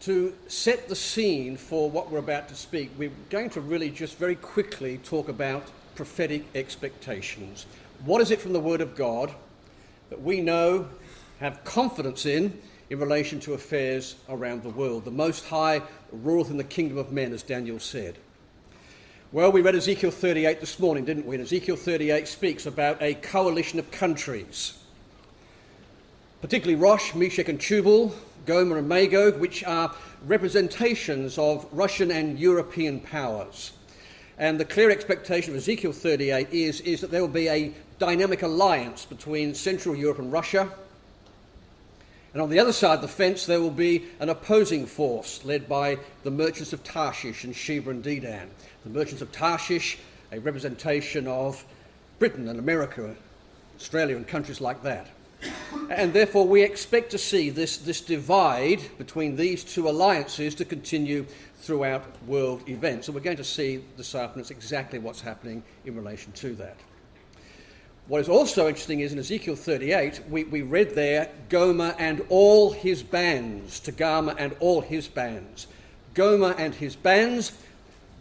To set the scene for what we're about to speak, we're going to really just very quickly talk about prophetic expectations. What is it from the Word of God that we know, have confidence in relation to affairs around the world? The Most High ruleth in the kingdom of men, as Daniel said. Well, we read Ezekiel 38 this morning, didn't we? And Ezekiel 38 speaks about a coalition of countries, particularly Rosh, Meshech and Tubal, Gomer and Magog, which are representations of Russian and European powers. And the clear expectation of Ezekiel 38 is that there will be a dynamic alliance between Central Europe and Russia. And on the other side of the fence, there will be an opposing force led by the merchants of Tarshish and Sheba and Dedan. The merchants of Tarshish, a representation of Britain and America, Australia and countries like that. And therefore we expect to see this divide between these two alliances to continue throughout world events. And we're going to see this afternoon exactly what's happening in relation to that. What is also interesting is in Ezekiel 38, we read there Gomer and all his bands, Togarmah and all his bands. Gomer and his bands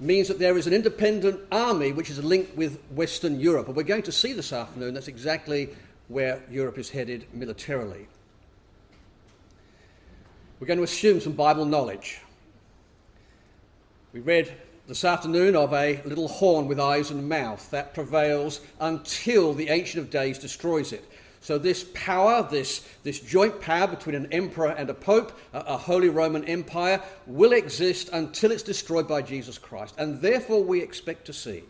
means that there is an independent army which is linked with Western Europe. And we're going to see this afternoon that's exactly where Europe is headed militarily. We're going to assume some Bible knowledge. We read this afternoon of a little horn with eyes and mouth that prevails until the Ancient of Days destroys it. So this power, this joint power between an emperor and a pope, a Holy Roman Empire, will exist until it's destroyed by Jesus Christ. And therefore we expect to see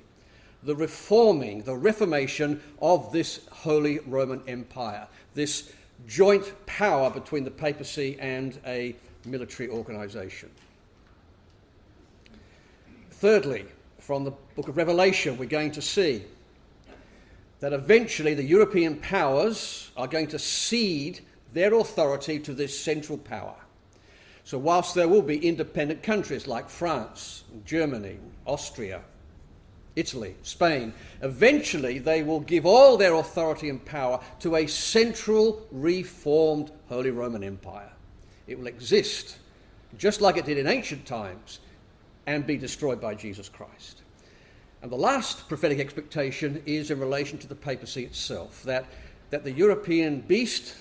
the reformation of this Holy Roman Empire, this joint power between the papacy and a military organisation. Thirdly, from the book of Revelation, we're going to see that eventually the European powers are going to cede their authority to this central power. So whilst there will be independent countries like France, Germany, Austria, Italy, Spain, eventually they will give all their authority and power to a central reformed Holy Roman Empire. It will exist just like it did in ancient times and be destroyed by Jesus Christ. And the last prophetic expectation is in relation to the papacy itself, that the European beast,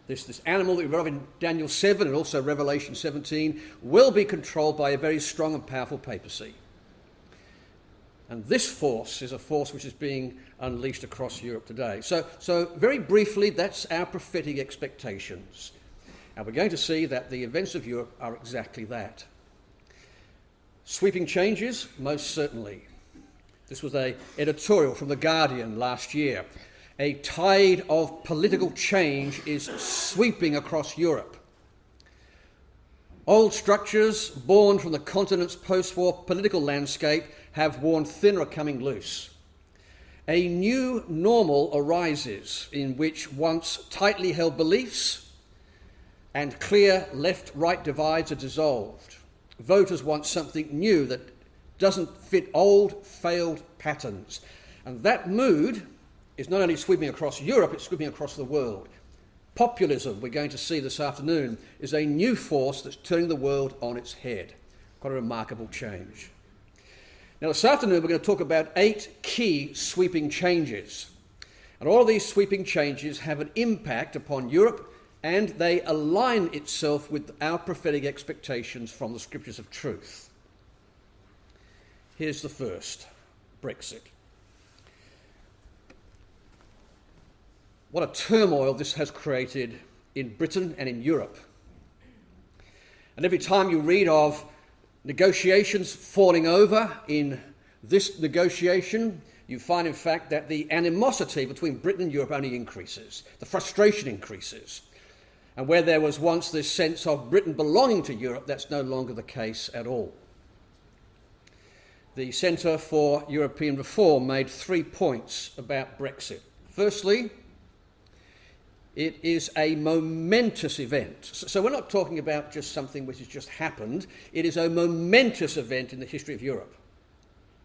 this animal that we read of in Daniel 7 and also Revelation 17, will be controlled by a very strong and powerful papacy. And this force is a force which is being unleashed across Europe today. So very briefly, that's our prophetic expectations. And we're going to see that the events of Europe are exactly that. Sweeping changes, most certainly. This was an editorial from The Guardian last year. A tide of political change is sweeping across Europe. Old structures born from the continent's post-war political landscape have worn thin or are coming loose. A new normal arises in which once tightly held beliefs and clear left-right divides are dissolved. Voters want something new that doesn't fit old, failed patterns. And that mood is not only sweeping across Europe, it's sweeping across the world. Populism, we're going to see this afternoon, is a new force that's turning the world on its head. Quite a remarkable change. Now, this afternoon, we're going to talk about 8 key sweeping changes. And all of these sweeping changes have an impact upon Europe, and they align itself with our prophetic expectations from the scriptures of truth. Here's the first, Brexit. What a turmoil this has created in Britain and in Europe. And every time you read of negotiations falling over in this negotiation, you find in fact that the animosity between Britain and Europe only increases. The frustration increases. And where there was once this sense of Britain belonging to Europe, that's no longer the case at all. The Centre for European Reform made 3 points about Brexit. Firstly, it is a momentous event. So we're not talking about just something which has just happened. It is a momentous event in the history of Europe.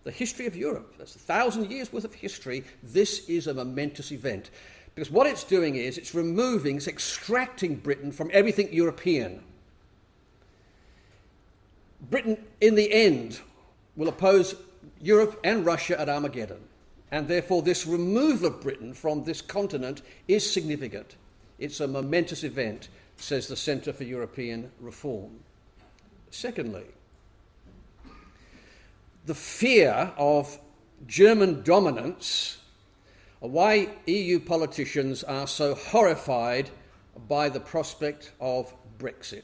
The history of Europe, that's 1,000 years worth of history. This is a momentous event. Because what it's doing is it's extracting Britain from everything European. Britain, in the end, will oppose Europe and Russia at Armageddon. And therefore, this removal of Britain from this continent is significant. It's a momentous event, says the Centre for European Reform. Secondly, the fear of German dominance, why EU politicians are so horrified by the prospect of Brexit.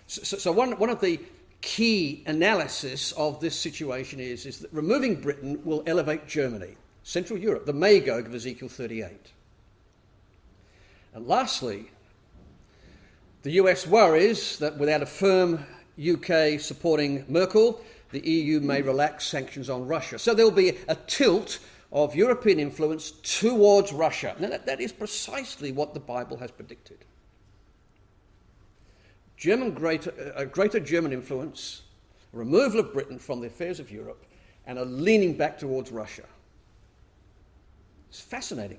So one of the key analysis of this situation is that removing Britain will elevate Germany, Central Europe, the Magog of Ezekiel 38. And lastly, the US worries that without a firm UK supporting Merkel, the EU may relax sanctions on Russia. So there will be a tilt of European influence towards Russia. Now that is precisely what the Bible has predicted. Greater German influence, removal of Britain from the affairs of Europe, and a leaning back towards Russia. It's fascinating.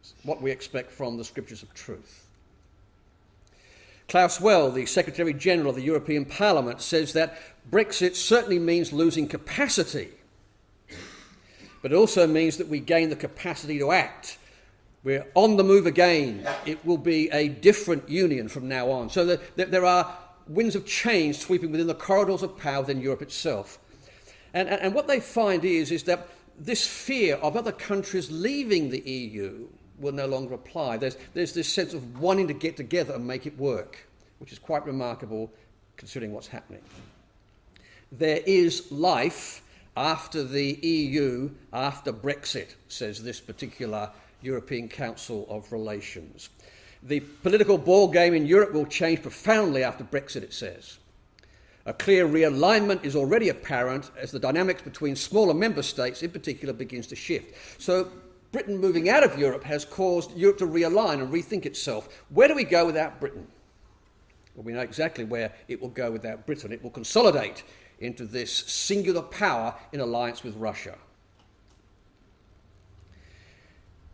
It's what we expect from the scriptures of truth. Klaus Well, the Secretary General of the European Parliament, says that Brexit certainly means losing capacity, but it also means that we gain the capacity to act. We're on the move again. It will be a different union from now on. So there are winds of change sweeping within the corridors of power within Europe itself. And what they find is that this fear of other countries leaving the EU will no longer apply. There's this sense of wanting to get together and make it work, which is quite remarkable considering what's happening. There is life after the EU, after Brexit, says this particular European Council of Relations. The political ball game in Europe will change profoundly after Brexit, it says. A clear realignment is already apparent as the dynamics between smaller member states in particular begins to shift. So Britain moving out of Europe has caused Europe to realign and rethink itself. Where do we go without Britain? Well, we know exactly where it will go without Britain. It will consolidate into this singular power in alliance with Russia.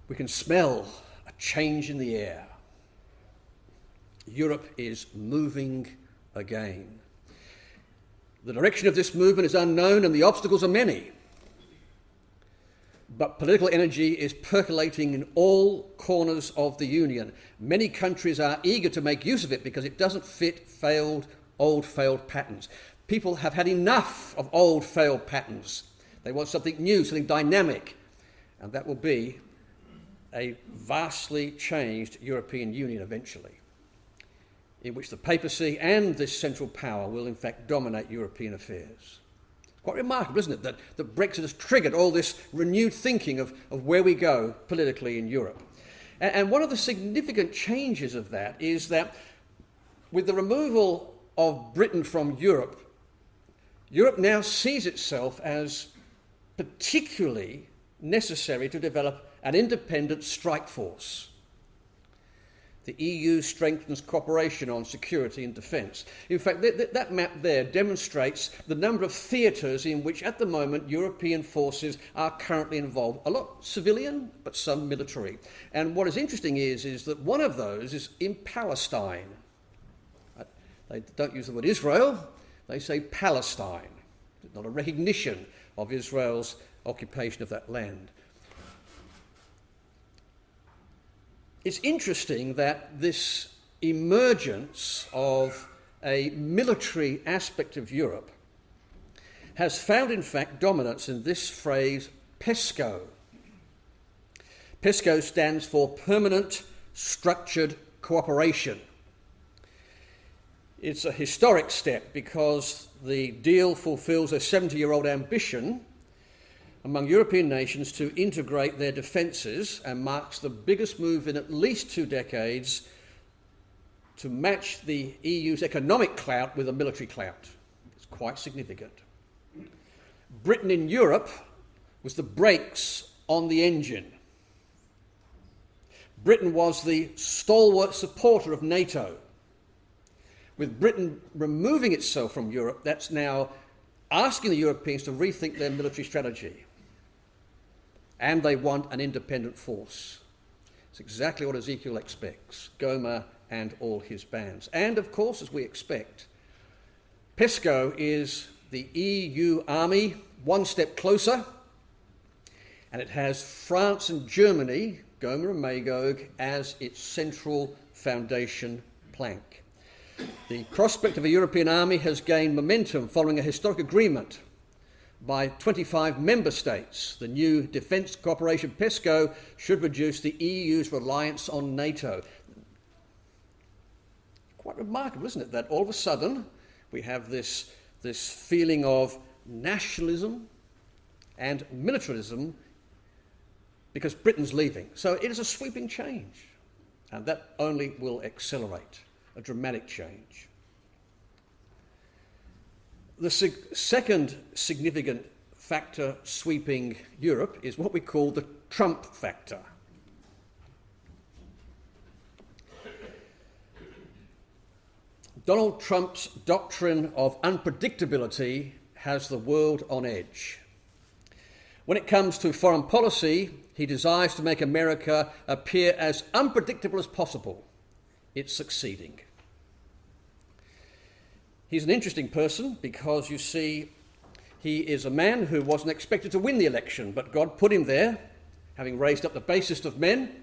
We can smell a change in the air. Europe is moving again. The direction of this movement is unknown and the obstacles are many. But political energy is percolating in all corners of the Union. Many countries are eager to make use of it because it doesn't fit old failed patterns. People have had enough of old failed patterns. They want something new, something dynamic. And that will be a vastly changed European Union eventually, in which the papacy and this central power will in fact dominate European affairs. Quite remarkable, isn't it, that Brexit has triggered all this renewed thinking of where we go politically in Europe. And one of the significant changes of that is that with the removal of Britain from Europe, Europe now sees itself as particularly necessary to develop an independent strike force. The EU strengthens cooperation on security and defence. In fact, that map there demonstrates the number of theatres in which at the moment European forces are currently involved. A lot civilian, but some military. And what is interesting is that one of those is in Palestine. They don't use the word Israel, they say Palestine. It's not a recognition of Israel's occupation of that land. It's interesting that this emergence of a military aspect of Europe has found, in fact, dominance in this phrase, PESCO. PESCO stands for Permanent Structured Cooperation. It's a historic step because the deal fulfills a 70-year-old ambition among European nations to integrate their defences and marks the biggest move in at least 2 decades to match the EU's economic clout with a military clout. It's quite significant. Britain in Europe was the brakes on the engine. Britain was the stalwart supporter of NATO. With Britain removing itself from Europe, that's now asking the Europeans to rethink their military strategy. And they want an independent force. It's exactly what Ezekiel expects, Gomer and all his bands. And of course, as we expect, PESCO is the EU army one step closer, and it has France and Germany, Gomer and Magog, as its central foundation plank. The prospect of a European army has gained momentum following a historic agreement by 25 member states. The new defence cooperation PESCO should reduce the EU's reliance on NATO. Quite remarkable, isn't it, that all of a sudden we have this feeling of nationalism and militarism because Britain's leaving. So it is a sweeping change, and that only will accelerate, a dramatic change. The second significant factor sweeping Europe is what we call the Trump factor. Donald Trump's doctrine of unpredictability has the world on edge. When it comes to foreign policy, he desires to make America appear as unpredictable as possible. It's succeeding. He's an interesting person because, you see, he is a man who wasn't expected to win the election, but God put him there, having raised up the basest of men.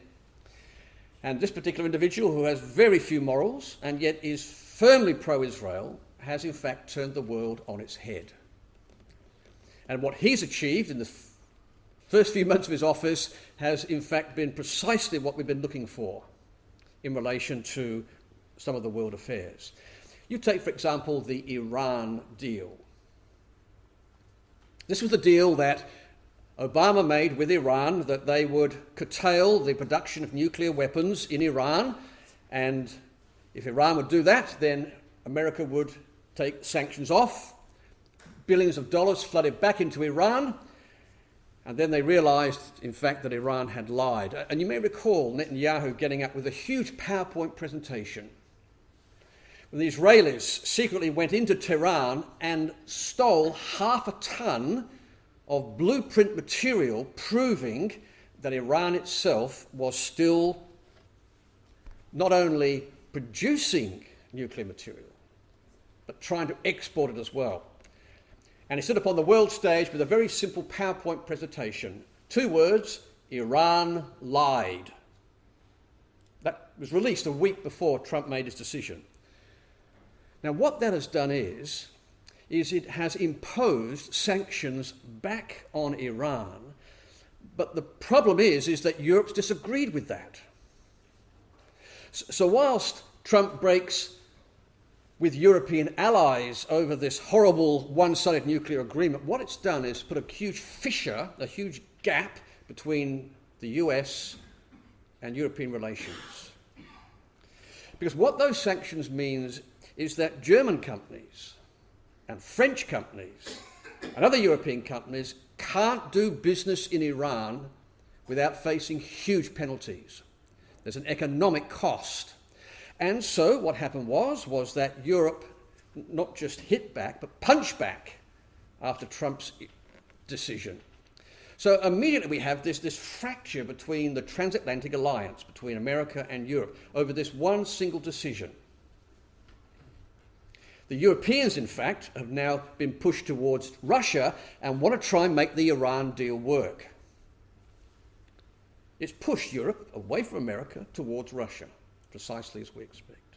And this particular individual, who has very few morals and yet is firmly pro-Israel, has in fact turned the world on its head. And what he's achieved in the first few months of his office has in fact been precisely what we've been looking for in relation to some of the world affairs. You take, for example, the Iran deal. This was the deal that Obama made with Iran, that they would curtail the production of nuclear weapons in Iran, and if Iran would do that, then America would take sanctions off. Billions of dollars flooded back into Iran, and then they realized, in fact, that Iran had lied. And you may recall Netanyahu getting up with a huge PowerPoint presentation when the Israelis secretly went into Tehran and stole 0.5 ton of blueprint material proving that Iran itself was still not only producing nuclear material, but trying to export it as well. And he stood upon the world stage with a very simple PowerPoint presentation. 2 words: Iran lied. That was released a week before Trump made his decision. Now, what that has done is it has imposed sanctions back on Iran. But the problem is that Europe's disagreed with that. So whilst Trump breaks with European allies over this horrible one-sided nuclear agreement, what it's done is put a huge fissure, a huge gap between the US and European relations. Because what those sanctions means is that German companies and French companies and other European companies can't do business in Iran without facing huge penalties. There's an economic cost. And so what happened was that Europe not just hit back, but punched back after Trump's decision. So immediately we have this fracture between the transatlantic alliance, between America and Europe, over this one single decision. The Europeans, in fact, have now been pushed towards Russia and want to try and make the Iran deal work. It's pushed Europe away from America towards Russia, precisely as we expect.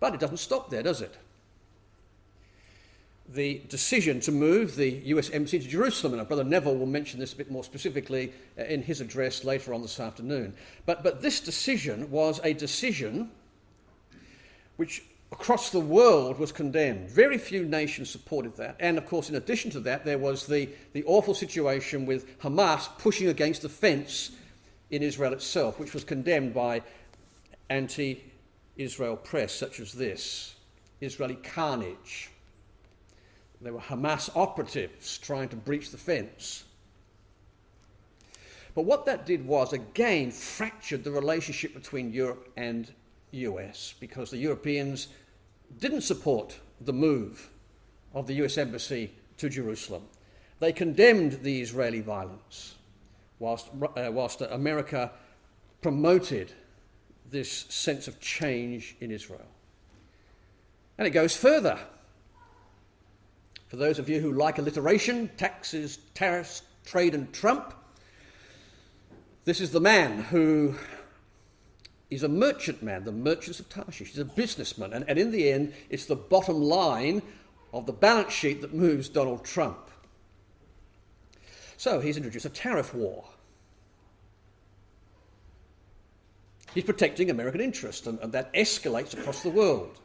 But it doesn't stop there, does it? The decision to move the US embassy to Jerusalem, and Brother Neville will mention this a bit more specifically in his address later on this afternoon. But this decision was a decision which across the world was condemned. Very few nations supported that. And of course, in addition to that, there was the awful situation with Hamas pushing against the fence in Israel itself, which was condemned by anti-Israel press such as this: Israeli carnage. There were Hamas operatives trying to breach the fence. But what that did was, again, fractured the relationship between Europe and US, because the Europeans didn't support the move of the US embassy to Jerusalem. They condemned the Israeli violence, whilst America promoted this sense of change in Israel. And it goes further. For those of you who like alliteration, taxes, tariffs, trade and Trump, this is the man who is a merchant man, the merchants of Tarshish. He's a businessman. And in the end, it's the bottom line of the balance sheet that moves Donald Trump. So he's introduced a tariff war. He's protecting American interests, and that escalates across the world.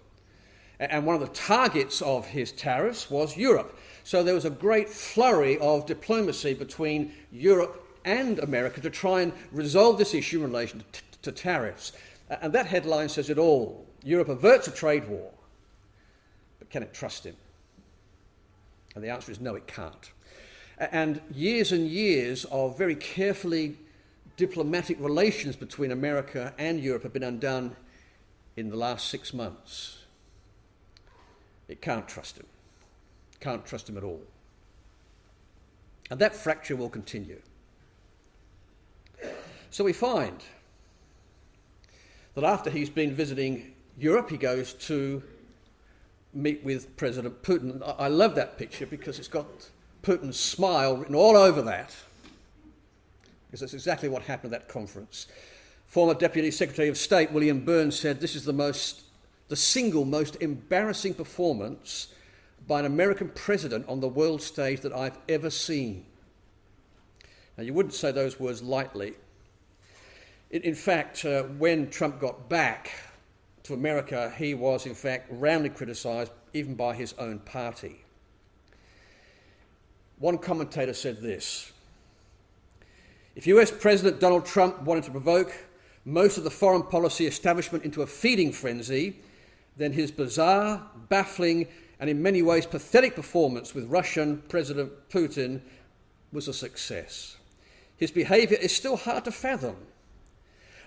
And one of the targets of his tariffs was Europe. So there was a great flurry of diplomacy between Europe and America to try and resolve this issue in relation to tariffs. And that headline says it all. Europe averts a trade war. But can it trust him? And the answer is no, it can't. And years of very carefully diplomatic relations between America and Europe have been undone in the last 6 months. It can't trust him. Can't trust him at all. And that fracture will continue. So we find that after he's been visiting Europe, he goes to meet with President Putin. I love that picture because it's got Putin's smile written all over that, because that's exactly what happened at that conference. Former Deputy Secretary of State William Burns said this is the single most embarrassing performance by an American president on the world stage that I've ever seen. Now, you wouldn't say those words lightly. In fact, when Trump got back to America, he was, in fact, roundly criticised, even by his own party. One commentator said this: if US President Donald Trump wanted to provoke most of the foreign policy establishment into a feeding frenzy, then his bizarre, baffling, and in many ways pathetic performance with Russian President Putin was a success. His behaviour is still hard to fathom.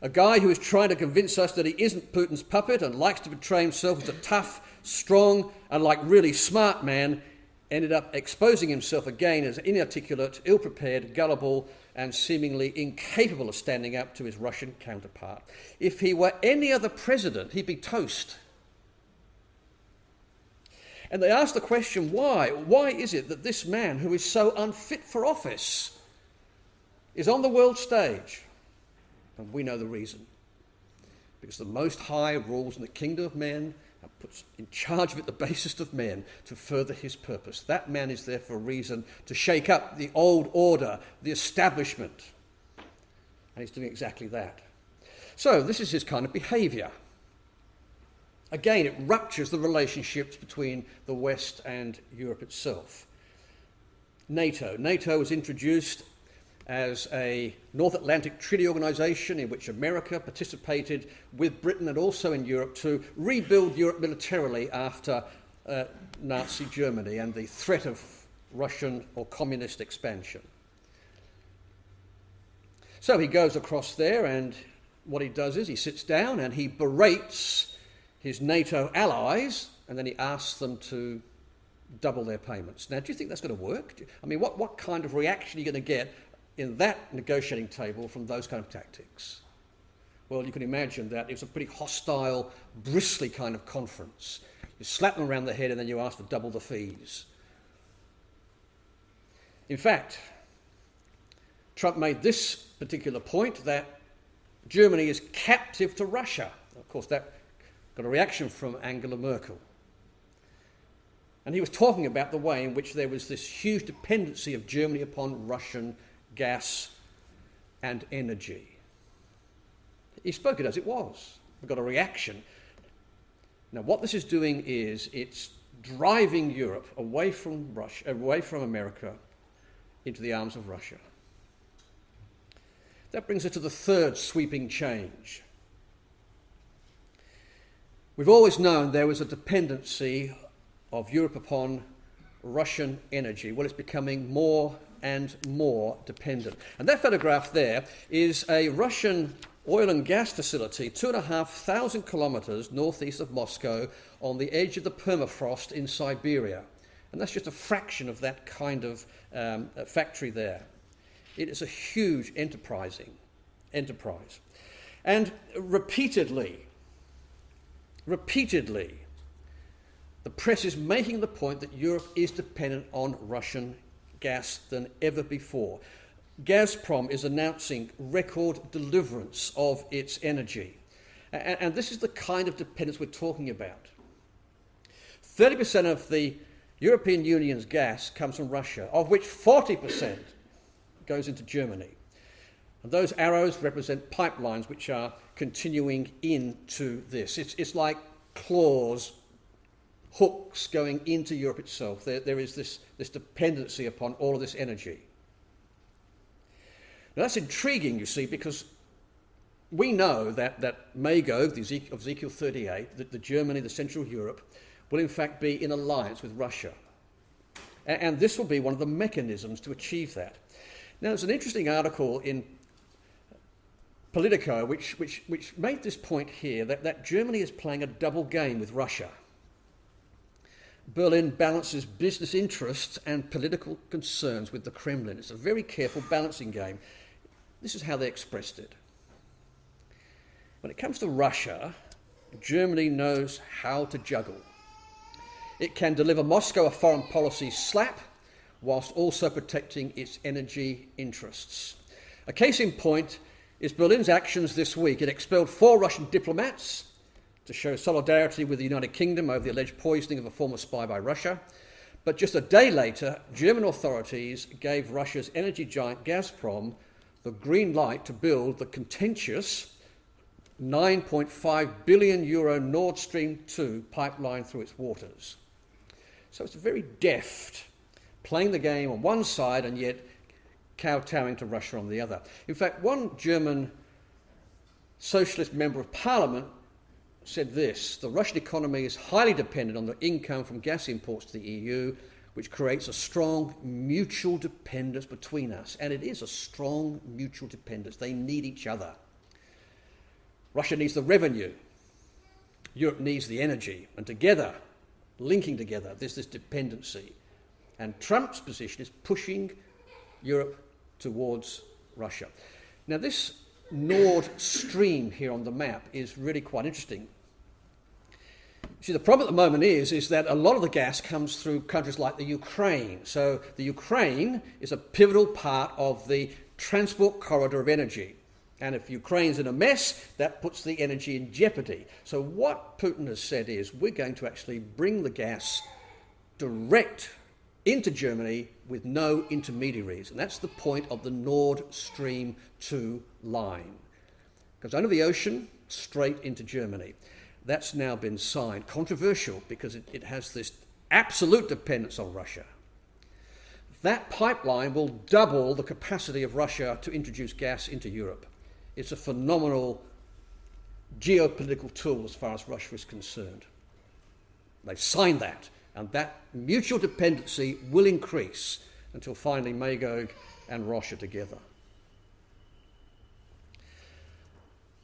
A guy who is trying to convince us that he isn't Putin's puppet and likes to portray himself as a tough, strong, and really smart man ended up exposing himself again as inarticulate, ill-prepared, gullible, and seemingly incapable of standing up to his Russian counterpart. If he were any other president, he'd be toast. And they asked the question, why? Why is it that this man, who is so unfit for office, is on the world stage? And we know the reason. Because the Most High rules in the kingdom of men and puts in charge of it the basest of men to further his purpose. That man is there for a reason, to shake up the old order, the establishment. And he's doing exactly that. So this is his kind of behaviour. Again, it ruptures the relationships between the West and Europe itself. NATO. NATO was introduced as a North Atlantic Treaty Organisation in which America participated with Britain and also in Europe to rebuild Europe militarily after Nazi Germany and the threat of Russian or communist expansion. So he goes across there, and what he does is he sits down and he berates his NATO allies, and then he asks them to double their payments. Now, do you think that's going to work? I mean, what kind of reaction are you going to get in that negotiating table from those kind of tactics? Well, you can imagine that it was a pretty hostile, bristly kind of conference. You slap them around the head and then you ask for double the fees. In fact, Trump made this particular point, that Germany is captive to Russia. Of course, that got a reaction from Angela Merkel. And he was talking about the way in which there was this huge dependency of Germany upon Russian gas and energy. He spoke it as it was. We got a reaction. Now, what this is doing is it's driving Europe away from Russia, away from America, into the arms of Russia. That brings us to the third sweeping change. We've always known there was a dependency of Europe upon Russian energy. Well, it's becoming more and more dependent. And that photograph there is a Russian oil and gas facility 2,500 kilometers northeast of Moscow on the edge of the permafrost in Siberia. And that's just a fraction of that kind of factory there. It is a huge enterprise. And repeatedly, the press is making the point that Europe is dependent on Russian gas than ever before. Gazprom is announcing record deliverance of its energy. And this is the kind of dependence we're talking about. 30% of the European Union's gas comes from Russia, of which 40% goes into Germany. And those arrows represent pipelines which are continuing into this. It's like claws, hooks going into Europe itself. There is this dependency upon all of this energy. Now that's intriguing, you see, because we know that Magog, of Ezekiel 38, that the Germany, the Central Europe, will in fact be in alliance with Russia. And this will be one of the mechanisms to achieve that. Now there's an interesting article in Politico which made this point here, that Germany is playing a double game with Russia. Berlin balances business interests and political concerns with the Kremlin. It's a very careful balancing game. This is how they expressed it. When it comes to Russia, Germany knows how to juggle. It can deliver Moscow a foreign policy slap whilst also protecting its energy interests. A case in point is Berlin's actions this week. It expelled 4 Russian diplomats to show solidarity with the United Kingdom over the alleged poisoning of a former spy by Russia. But just a day later, German authorities gave Russia's energy giant Gazprom the green light to build the contentious €9.5 billion Nord Stream 2 pipeline through its waters. So it's very deft, playing the game on one side and yet kowtowing to Russia on the other. In fact, one German socialist member of parliament said this: the Russian economy is highly dependent on the income from gas imports to the EU, which creates a strong mutual dependence between us. And it is a strong mutual dependence. They need each other. Russia needs the revenue. Europe needs the energy. And together, linking together, there's this dependency. And Trump's position is pushing Europe towards Russia. Now, this Nord Stream here on the map is really quite interesting. See, the problem at the moment is that a lot of the gas comes through countries like the Ukraine. So the Ukraine is a pivotal part of the transport corridor of energy. And if Ukraine's in a mess, that puts the energy in jeopardy. So what Putin has said is, we're going to actually bring the gas direct into Germany with no intermediaries. And that's the point of the Nord Stream 2 line. Goes under the ocean, straight into Germany. That's now been signed. Controversial, because it has this absolute dependence on Russia. That pipeline will double the capacity of Russia to introduce gas into Europe. It's a phenomenal geopolitical tool as far as Russia is concerned. They've signed that, and that mutual dependency will increase until finally Magog and Russia together.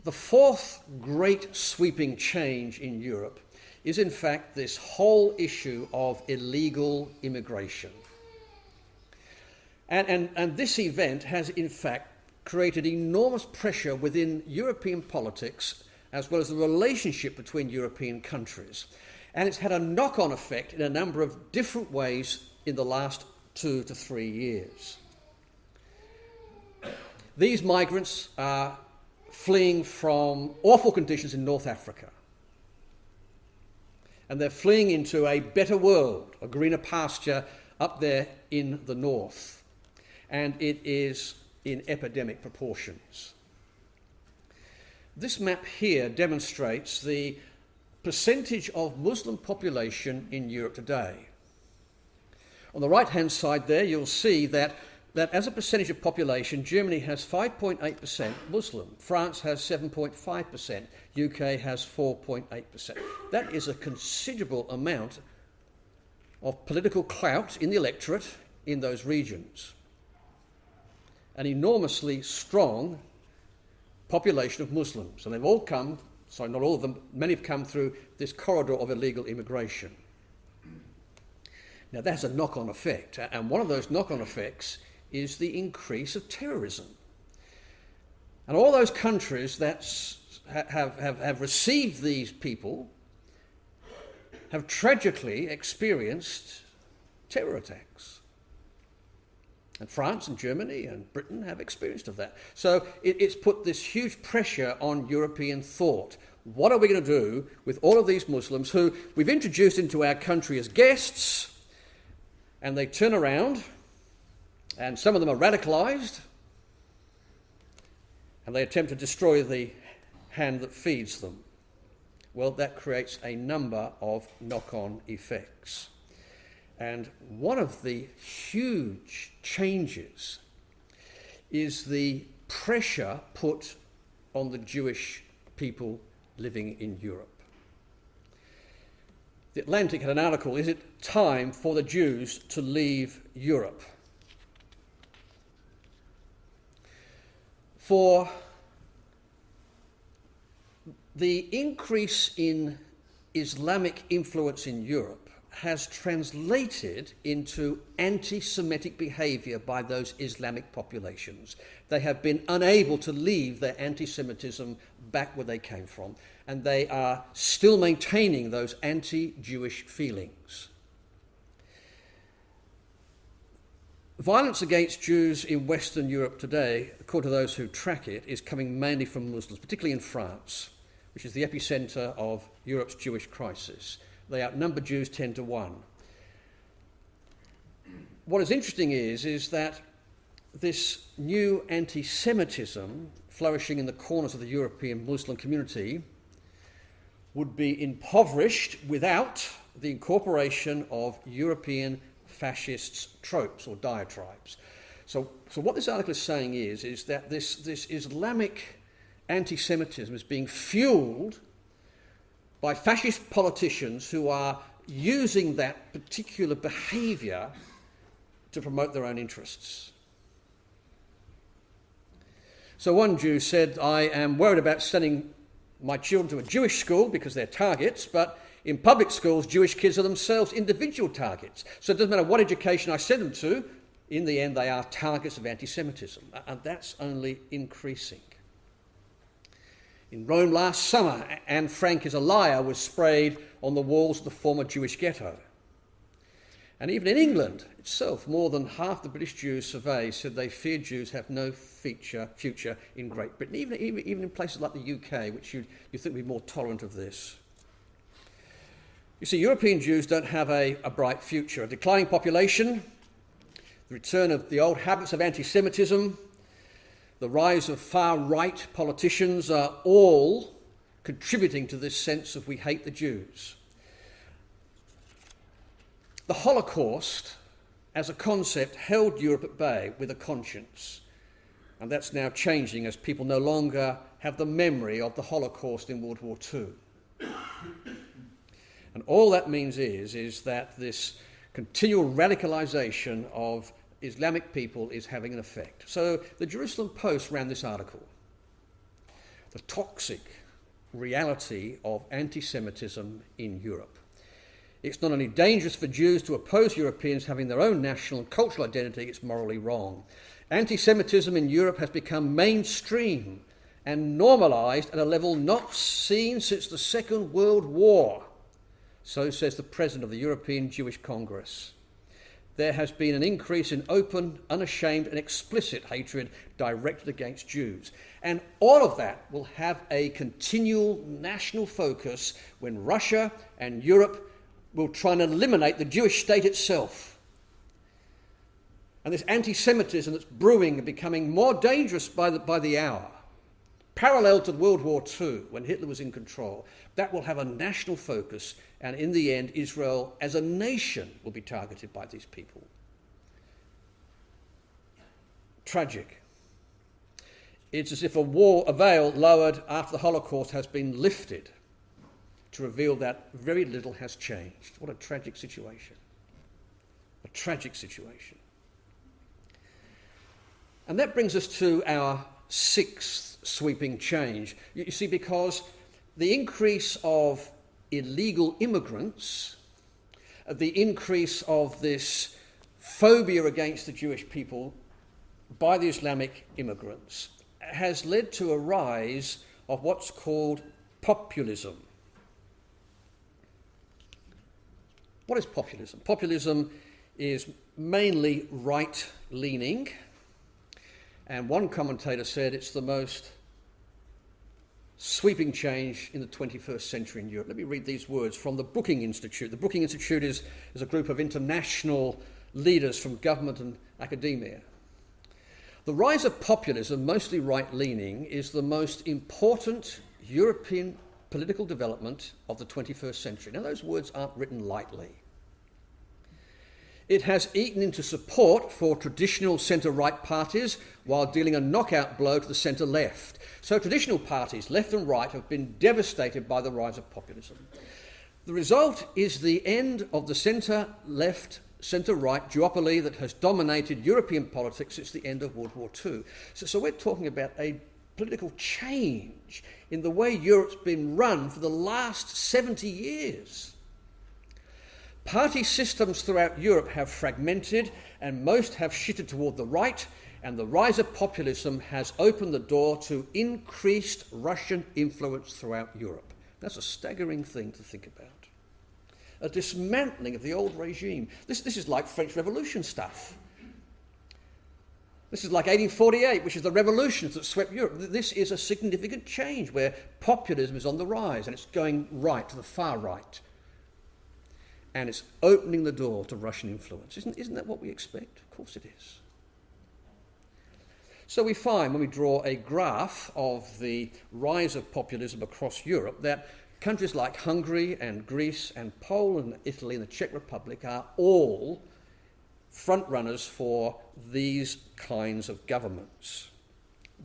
The fourth great sweeping change in Europe is in fact this whole issue of illegal immigration. And this event has in fact created enormous pressure within European politics, as well as the relationship between European countries. And it's had a knock-on effect in a number of different ways in the last 2 to 3 years. These migrants are fleeing from awful conditions in North Africa. And they're fleeing into a better world, a greener pasture up there in the north. And it is in epidemic proportions. This map here demonstrates the percentage of Muslim population in Europe today. On the right-hand side there, you'll see that as a percentage of population, Germany has 5.8% Muslim, France has 7.5%, UK has 4.8%. That is a considerable amount of political clout in the electorate in those regions. An enormously strong population of Muslims. And they've all come, sorry, not all of them, many have come through this corridor of illegal immigration. Now, that has a knock-on effect. And one of those knock-on effects is the increase of terrorism. And all those countries that have received these people have tragically experienced terror attacks. And France and Germany and Britain have experienced of that. So it's put this huge pressure on European thought. What are we going to do with all of these Muslims who we've introduced into our country as guests, and they turn around, and some of them are radicalized, and they attempt to destroy the hand that feeds them? Well, that creates a number of knock-on effects. And one of the huge changes is the pressure put on the Jewish people living in Europe. The Atlantic had an article, "Is it time for the Jews to leave Europe?" For the increase in Islamic influence in Europe has translated into anti-Semitic behaviour by those Islamic populations. They have been unable to leave their anti-Semitism back where they came from, and they are still maintaining those anti-Jewish feelings. Violence against Jews in Western Europe today, according to those who track it, is coming mainly from Muslims, particularly in France, which is the epicentre of Europe's Jewish crisis. They outnumber Jews 10 to 1. What is interesting is that this new anti-Semitism flourishing in the corners of the European Muslim community would be impoverished without the incorporation of European fascists' tropes or diatribes. So what this article is saying is that this Islamic anti-Semitism is being fueled by fascist politicians who are using that particular behaviour to promote their own interests. So one Jew said, "I am worried about sending my children to a Jewish school because they're targets, but in public schools, Jewish kids are themselves individual targets. So it doesn't matter what education I send them to, in the end they are targets of anti-Semitism." And that's only increasing. In Rome last summer, "Anne Frank is a liar" was sprayed on the walls of the former Jewish ghetto. And even in England itself, more than half the British Jews surveyed said they fear Jews have no future in Great Britain, even in places like the UK, which you think would be more tolerant of this. You see, European Jews don't have a bright future. A declining population, the return of the old habits of anti-Semitism, the rise of far-right politicians are all contributing to this sense of we hate the Jews. The Holocaust, as a concept, held Europe at bay with a conscience. And that's now changing as people no longer have the memory of the Holocaust in World War II. And all that means is that this continual radicalisation of Islamic people is having an effect. So the Jerusalem Post ran this article, "The Toxic Reality of Anti-Semitism in Europe. It's not only dangerous for Jews to oppose Europeans having their own national and cultural identity, it's morally wrong. Anti-Semitism in Europe has become mainstream and normalised at a level not seen since the Second World War." So says the president of the European Jewish Congress. "There has been an increase in open, unashamed and explicit hatred directed against Jews." And all of that will have a continual national focus when Russia and Europe will try and eliminate the Jewish state itself. And this anti-Semitism that's brewing and becoming more dangerous by the hour, parallel to World War II when Hitler was in control, that will have a national focus, and in the end Israel as a nation will be targeted by these people. Tragic. It's as if a veil lowered after the Holocaust has been lifted to reveal that very little has changed. What a tragic situation. A tragic situation. And that brings us to our sixth sweeping change. You see, because the increase of illegal immigrants, the increase of this phobia against the Jewish people by the Islamic immigrants, has led to a rise of what's called populism. What is populism? Populism is mainly right-leaning, and one commentator said it's the most sweeping change in the 21st century in Europe. Let me read these words from the Brookings Institute. The Brookings Institute is a group of international leaders from government and academia. The rise of populism, mostly right-leaning, is the most important European political development of the 21st century. Now, those words aren't written lightly. It has eaten into support for traditional centre-right parties while dealing a knockout blow to the centre-left. So traditional parties, left and right, have been devastated by the rise of populism. The result is the end of the centre-left, centre-right duopoly that has dominated European politics since the end of World War II. So we're talking about a political change in the way Europe's been run for the last 70 years. Party systems throughout Europe have fragmented and most have shifted toward the right, and the rise of populism has opened the door to increased Russian influence throughout Europe. That's a staggering thing to think about. A dismantling of the old regime. This is like French Revolution stuff. This is like 1848, which is the revolutions that swept Europe. This is a significant change where populism is on the rise and it's going right, to the far right. And it's opening the door to Russian influence. Isn't that what we expect? Of course it is. So we find when we draw a graph of the rise of populism across Europe that countries like Hungary and Greece and Poland, Italy and the Czech Republic are all front runners for these kinds of governments.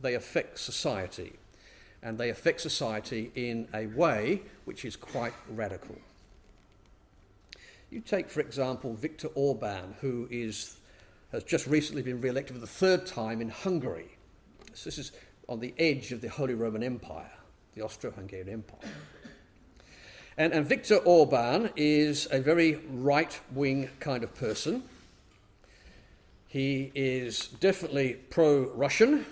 They affect society, and they affect society in a way which is quite radical. You take, for example, Viktor Orban, who has just recently been re-elected for the third time in Hungary. So this is on the edge of the Holy Roman Empire, the Austro-Hungarian Empire. And Viktor Orban is a very right-wing kind of person. He is definitely pro-Russian,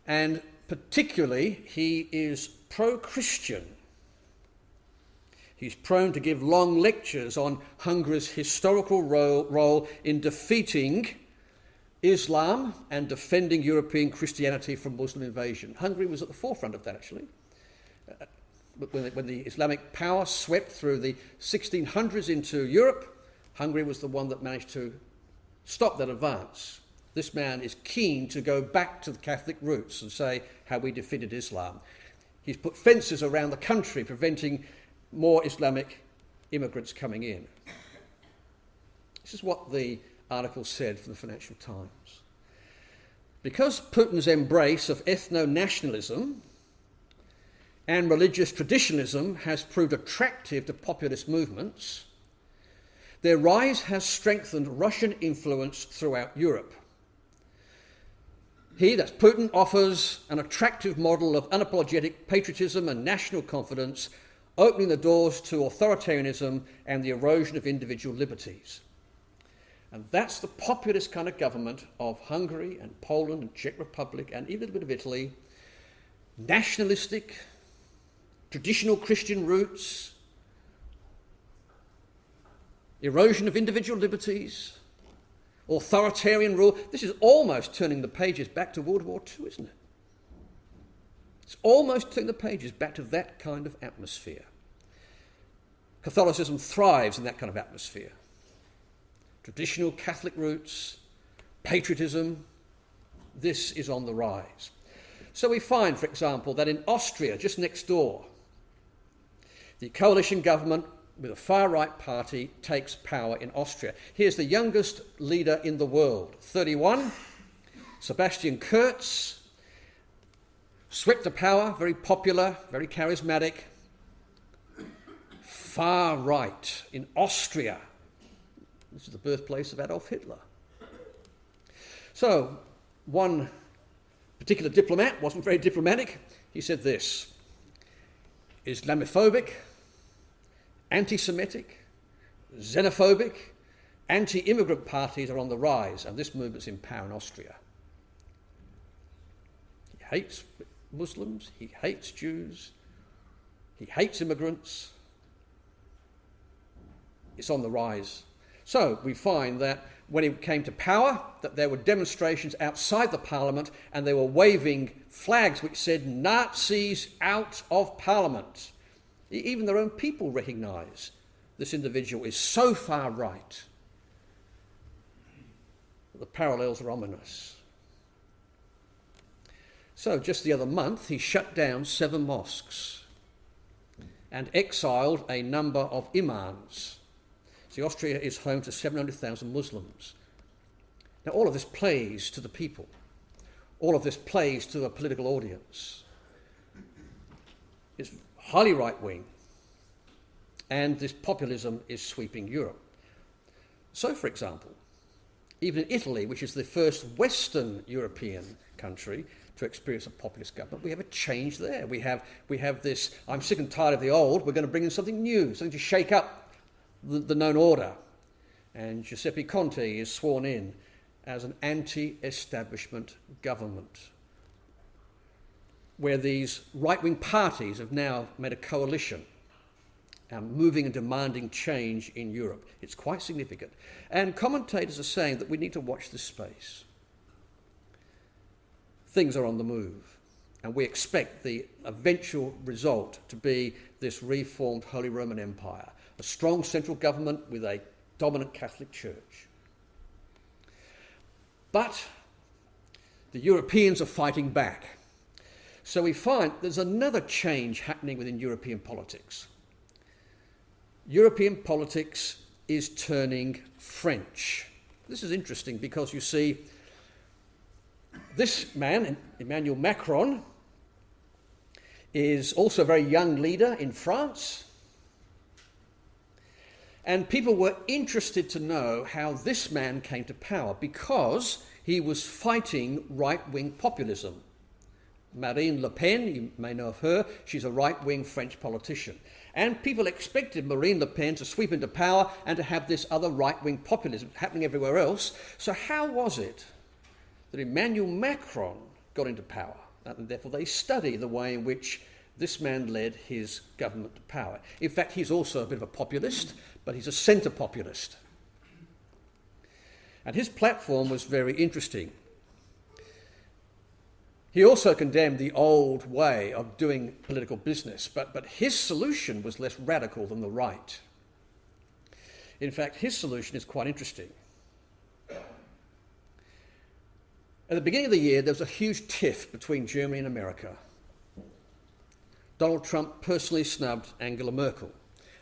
and particularly he is pro-Christian. He's prone to give long lectures on Hungary's historical role in defeating Islam and defending European Christianity from Muslim invasion. Hungary was at the forefront of that, actually. When the Islamic power swept through the 1600s into Europe, Hungary was the one that managed to stop that advance. This man is keen to go back to the Catholic roots and say how we defeated Islam. He's put fences around the country preventing more Islamic immigrants coming in. This is what the article said from the Financial Times. Because Putin's embrace of ethno-nationalism and religious traditionalism has proved attractive to populist movements, their rise has strengthened Russian influence throughout Europe. He, that's Putin, offers an attractive model of unapologetic patriotism and national confidence, opening the doors to authoritarianism and the erosion of individual liberties. And that's the populist kind of government of Hungary and Poland and Czech Republic and even a little bit of Italy. Nationalistic, traditional Christian roots, erosion of individual liberties, authoritarian rule. This is almost turning the pages back to World War II, isn't it? It's almost turning the pages back to that kind of atmosphere. Catholicism thrives in that kind of atmosphere. Traditional Catholic roots, patriotism, this is on the rise. So we find, for example, that in Austria, just next door, the coalition government with a far-right party takes power in Austria. Here's the youngest leader in the world, 31, Sebastian Kurz, swept to power, very popular, very charismatic, far right in Austria. This is the birthplace of Adolf Hitler. So, one particular diplomat wasn't very diplomatic. He said this: Islamophobic, anti-Semitic, xenophobic, anti-immigrant parties are on the rise, and this movement's in power in Austria. He hates Muslims, he hates Jews, he hates immigrants. It's on the rise. So we find that when he came to power, that there were demonstrations outside the parliament and they were waving flags which said Nazis out of parliament. Even their own people recognise this individual is so far right that the parallels are ominous. So just the other month, he shut down 7 mosques and exiled a number of imams. See, Austria is home to 700,000 Muslims. Now, all of this plays to the people. All of this plays to a political audience. It's highly right-wing, and this populism is sweeping Europe. So, for example, even in Italy, which is the first Western European country to experience a populist government, we have a change there. We have this, I'm sick and tired of the old, we're going to bring in something new, something to shake up the known order. And Giuseppe Conte is sworn in as an anti-establishment government, where these right-wing parties have now made a coalition, moving and demanding change in Europe. It's quite significant. And commentators are saying that we need to watch this space. Things are on the move, and we expect the eventual result to be this reformed Holy Roman Empire, a strong central government with a dominant Catholic Church. But the Europeans are fighting back. So we find there's another change happening within European politics. European politics is turning French. This is interesting because you see, this man, Emmanuel Macron, is also a very young leader in France. And people were interested to know how this man came to power because he was fighting right-wing populism. Marine Le Pen, you may know of her, she's a right-wing French politician. And people expected Marine Le Pen to sweep into power and to have this other right-wing populism happening everywhere else. So how was it that Emmanuel Macron got into power? And therefore they study the way in which this man led his government to power. In fact, he's also a bit of a populist, but he's a centre populist. And his platform was very interesting. He also condemned the old way of doing political business, but his solution was less radical than the right. In fact, his solution is quite interesting. At the beginning of the year, there was a huge tiff between Germany and America. Donald Trump personally snubbed Angela Merkel,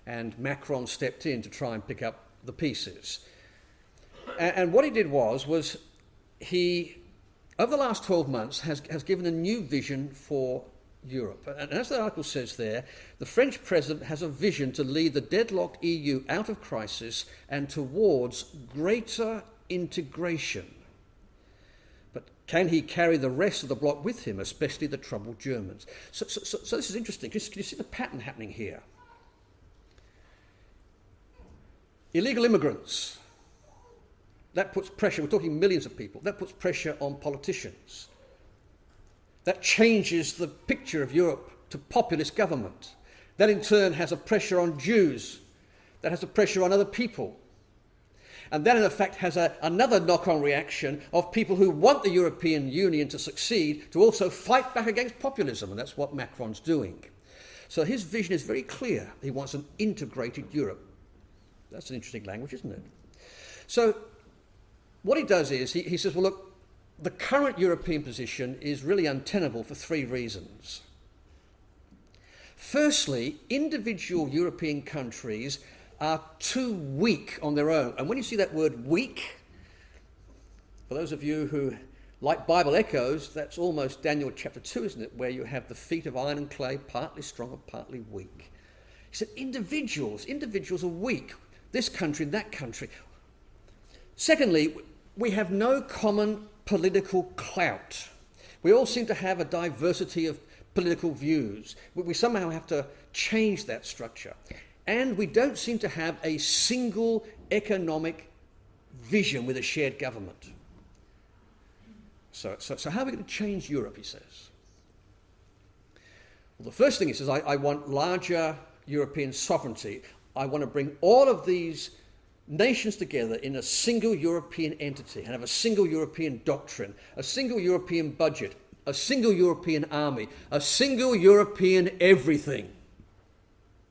and Macron stepped in to try and pick up the pieces. And what he did was he, over the last 12 months, has given a new vision for Europe. And as the article says there, the French president has a vision to lead the deadlocked EU out of crisis and towards greater integration. But can he carry the rest of the bloc with him, especially the troubled Germans? So this is interesting. Can you see the pattern happening here? Illegal immigrants. That puts pressure, we're talking millions of people, that puts pressure on politicians. That changes the picture of Europe to populist government. That in turn has a pressure on Jews. That has a pressure on other people. And that in effect has another knock-on reaction of people who want the European Union to succeed to also fight back against populism, and that's what Macron's doing. So his vision is very clear. He wants an integrated Europe. That's an interesting language, isn't it? So what he does is he says, well, look, the current European position is really untenable for 3 reasons. Firstly, individual European countries are too weak on their own. And when you see that word weak, for those of you who like Bible echoes, that's almost Daniel chapter 2, isn't it? Where you have the feet of iron and clay, partly strong and partly weak. He said individuals are weak. This country and that country. Secondly, we have no common political clout. We all seem to have a diversity of political views. We somehow have to change that structure. And we don't seem to have a single economic vision with a shared government. So how are we going to change Europe, he says? Well, the first thing he says, I want larger European sovereignty. I want to bring all of these nations together in a single European entity and have a single European doctrine, a single European budget, a single European army, a single European everything.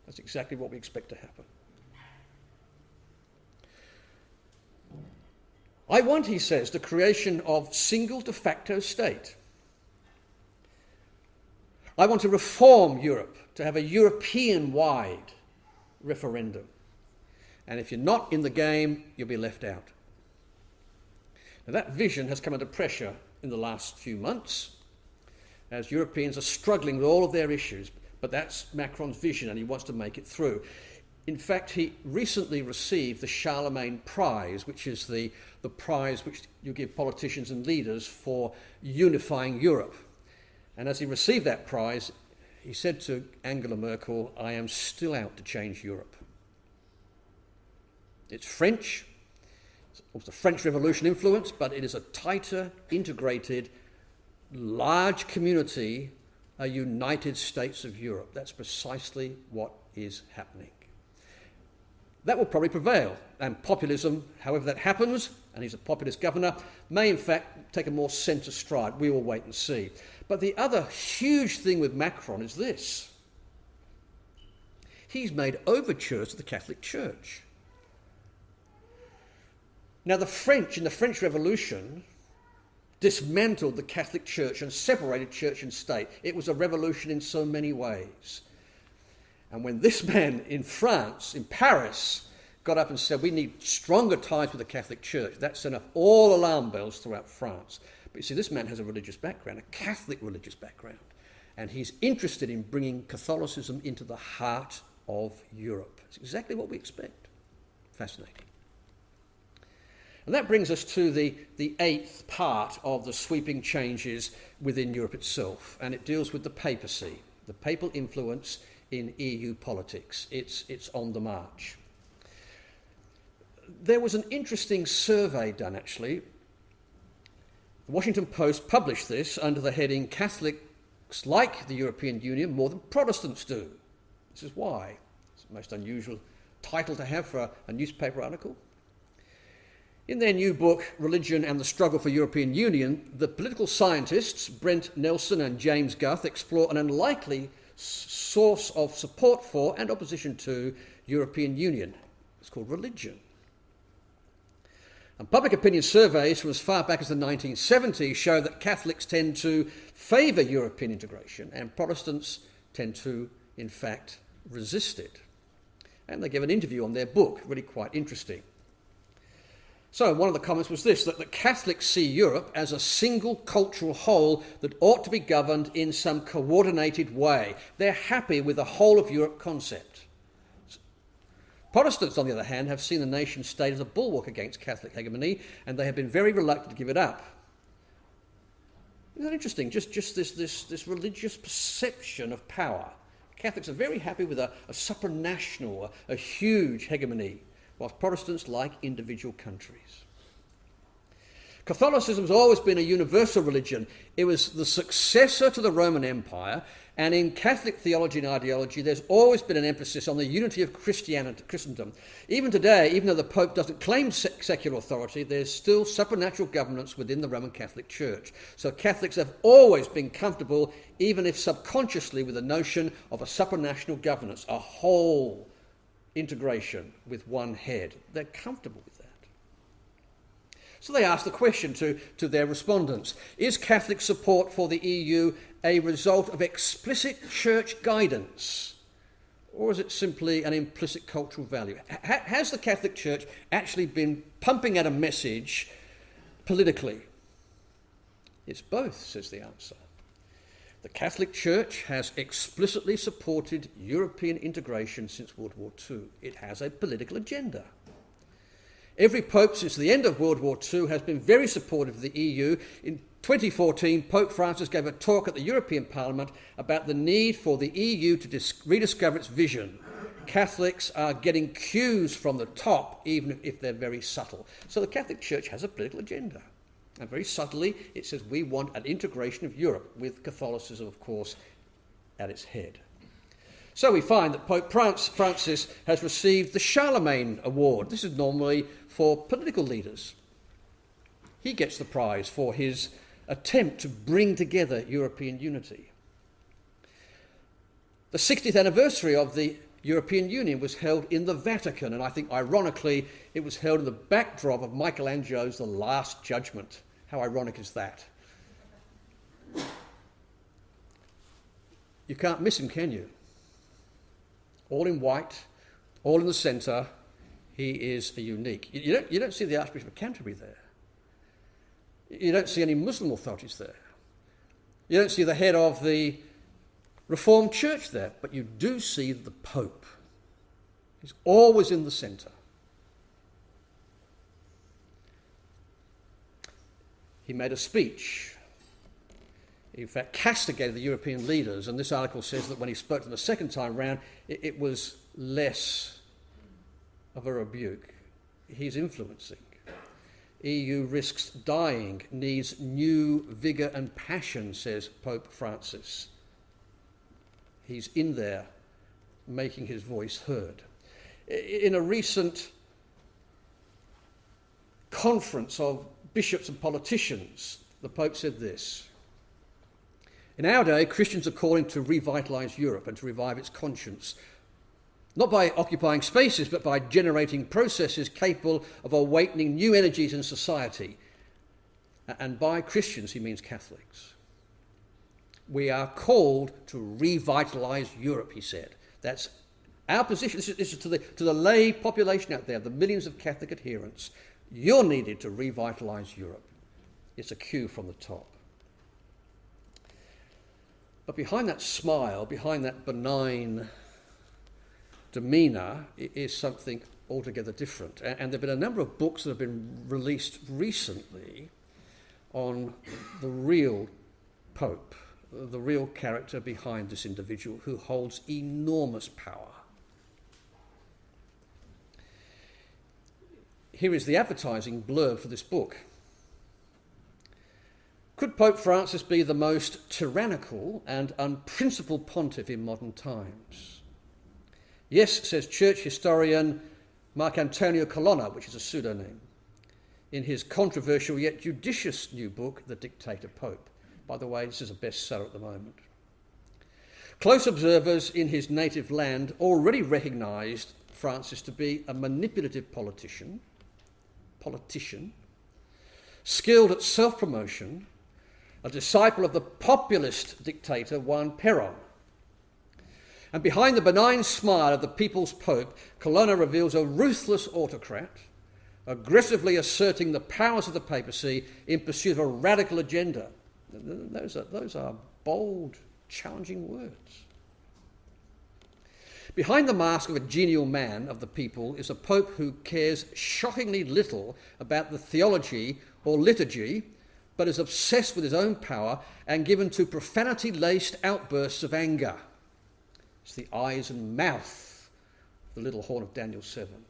That's exactly what we expect to happen. I want, he says, the creation of single de facto state. I want to reform Europe, to have a European-wide referendum. And if you're not in the game, you'll be left out. Now, that vision has come under pressure in the last few months as Europeans are struggling with all of their issues. But that's Macron's vision, and he wants to make it through. In fact, he recently received the Charlemagne Prize, which is the prize which you give politicians and leaders for unifying Europe. And as he received that prize, he said to Angela Merkel, "I am still out to change Europe." It's French, it's the French Revolution influence, but it is a tighter, integrated, large community, a United States of Europe. That's precisely what is happening. That will probably prevail, and populism, however that happens, and he's a populist governor, may in fact take a more centre stride. We will wait and see. But the other huge thing with Macron is this. He's made overtures to the Catholic Church. Now, the French, in the French Revolution, dismantled the Catholic Church and separated church and state. It was a revolution in so many ways. And when this man in France, in Paris, got up and said, we need stronger ties with the Catholic Church, that sent off all alarm bells throughout France. But you see, this man has a religious background, a Catholic religious background. And he's interested in bringing Catholicism into the heart of Europe. It's exactly what we expect. Fascinating. And that brings us to the eighth part of the sweeping changes within Europe itself. And it deals with the papacy, the papal influence in EU politics. It's on the march. There was an interesting survey done, actually. The Washington Post published this under the heading, "Catholics like the European Union more than Protestants do." This is why. It's the most unusual title to have for a newspaper article. In their new book, Religion and the Struggle for European Union, the political scientists Brent Nelson and James Guth explore an unlikely source of support for and opposition to European Union. It's called religion. And public opinion surveys from as far back as the 1970s show that Catholics tend to favour European integration and Protestants tend to, in fact, resist it. And they give an interview on their book, really quite interesting. So one of the comments was this, that Catholics see Europe as a single cultural whole that ought to be governed in some coordinated way. They're happy with the whole of Europe concept. Protestants, on the other hand, have seen the nation state as a bulwark against Catholic hegemony, and they have been very reluctant to give it up. Isn't that interesting? Just this religious perception of power. Catholics are very happy with a supranational, a huge hegemony, whilst Protestants like individual countries. Catholicism has always been a universal religion. It was the successor to the Roman Empire, and in Catholic theology and ideology, there's always been an emphasis on the unity of Christendom. Even today, even though the Pope doesn't claim secular authority, there's still supernatural governance within the Roman Catholic Church. So Catholics have always been comfortable, even if subconsciously, with the notion of a supranational governance, a whole integration with one head. They're comfortable with that. So they asked the question to their respondents, is Catholic support for the EU a result of explicit church guidance, or is it simply an implicit cultural value? Has the Catholic Church actually been pumping out a message politically? It's both, says the answer. The Catholic Church has explicitly supported European integration since World War II. It has a political agenda. Every pope since the end of World War II has been very supportive of the EU. In 2014, Pope Francis gave a talk at the European Parliament about the need for the EU to rediscover its vision. Catholics are getting cues from the top, even if they're very subtle. So the Catholic Church has a political agenda. And very subtly, it says we want an integration of Europe, with Catholicism, of course, at its head. So we find that Pope Francis has received the Charlemagne Award. This is normally for political leaders. He gets the prize for his attempt to bring together European unity. The 60th anniversary of the European Union was held in the Vatican, and I think ironically it was held in the backdrop of Michelangelo's The Last Judgment. How ironic is that? You can't miss him, can you? All in white, all in the centre, he is a unique. You don't see the Archbishop of Canterbury there. You don't see any Muslim authorities there. You don't see the head of the Reformed Church there, but you do see the Pope. He's always in the centre. He made a speech. He, in fact, castigated the European leaders, and this article says that when he spoke to them the second time round, it was less of a rebuke. He's influencing. EU risks dying, needs new vigour and passion, says Pope Francis. He's in there making his voice heard. In a recent conference of bishops and politicians, the Pope said this: "In our day, Christians are calling to revitalise Europe and to revive its conscience, not by occupying spaces, but by generating processes capable of awakening new energies in society." And by Christians, he means Catholics. We are called to revitalise Europe, he said. That's our position. This is to the lay population out there, the millions of Catholic adherents. You're needed to revitalise Europe. It's a cue from the top. But behind that smile, behind that benign demeanour, is something altogether different. And there have been a number of books that have been released recently on the real Pope, the real character behind this individual who holds enormous power. Here is the advertising blurb for this book. Could Pope Francis be the most tyrannical and unprincipled pontiff in modern times? Yes, says church historian Marcantonio Colonna, which is a pseudonym, in his controversial yet judicious new book, The Dictator Pope. By the way, this is a bestseller at the moment. Close observers in his native land already recognised Francis to be a manipulative politician, skilled at self-promotion, a disciple of the populist dictator Juan Perón. And behind the benign smile of the people's Pope, Colonna reveals a ruthless autocrat, aggressively asserting the powers of the papacy in pursuit of a radical agenda. Those are bold, challenging words. Behind the mask of a genial man of the people is a Pope who cares shockingly little about the theology or liturgy, but is obsessed with his own power and given to profanity-laced outbursts of anger. It's the eyes and mouth of the little horn of Daniel 7.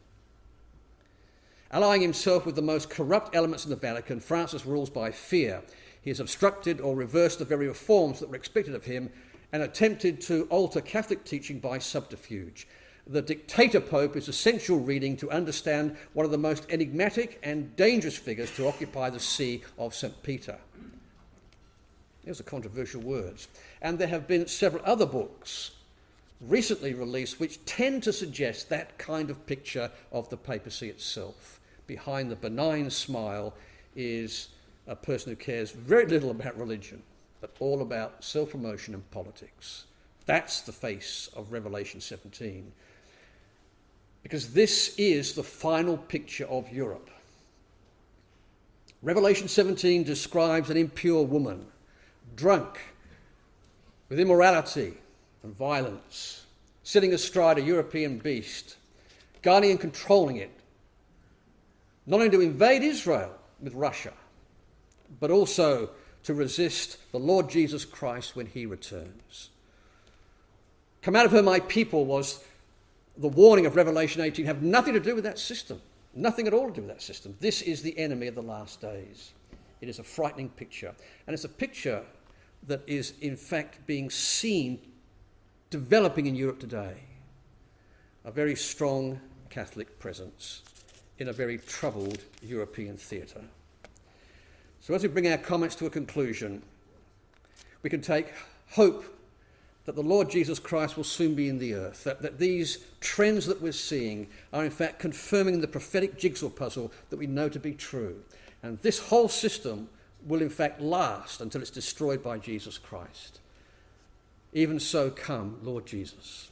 Allying himself with the most corrupt elements in the Vatican, Francis rules by fear. He has obstructed or reversed the very reforms that were expected of him and attempted to alter Catholic teaching by subterfuge. The Dictator Pope is essential reading to understand one of the most enigmatic and dangerous figures to occupy the see of St. Peter. Those are controversial words. And there have been several other books recently released which tend to suggest that kind of picture of the papacy itself. Behind the benign smile is a person who cares very little about religion, but all about self-promotion and politics. That's the face of Revelation 17. Because this is the final picture of Europe. Revelation 17 describes an impure woman, drunk with immorality and violence, sitting astride a European beast, guarding and controlling it, not only to invade Israel with Russia, but also to resist the Lord Jesus Christ when he returns. Come out of her, my people, was the warning of Revelation 18. Have nothing to do with that system. Nothing at all to do with that system. This is the enemy of the last days. It is a frightening picture. And it's a picture that is, in fact, being seen developing in Europe today a very strong Catholic presence in a very troubled European theatre. So as we bring our comments to a conclusion, we can take hope that the Lord Jesus Christ will soon be in the earth, that these trends that we're seeing are in fact confirming the prophetic jigsaw puzzle that we know to be true. And this whole system will in fact last until it's destroyed by Jesus Christ. Even so, come, Lord Jesus.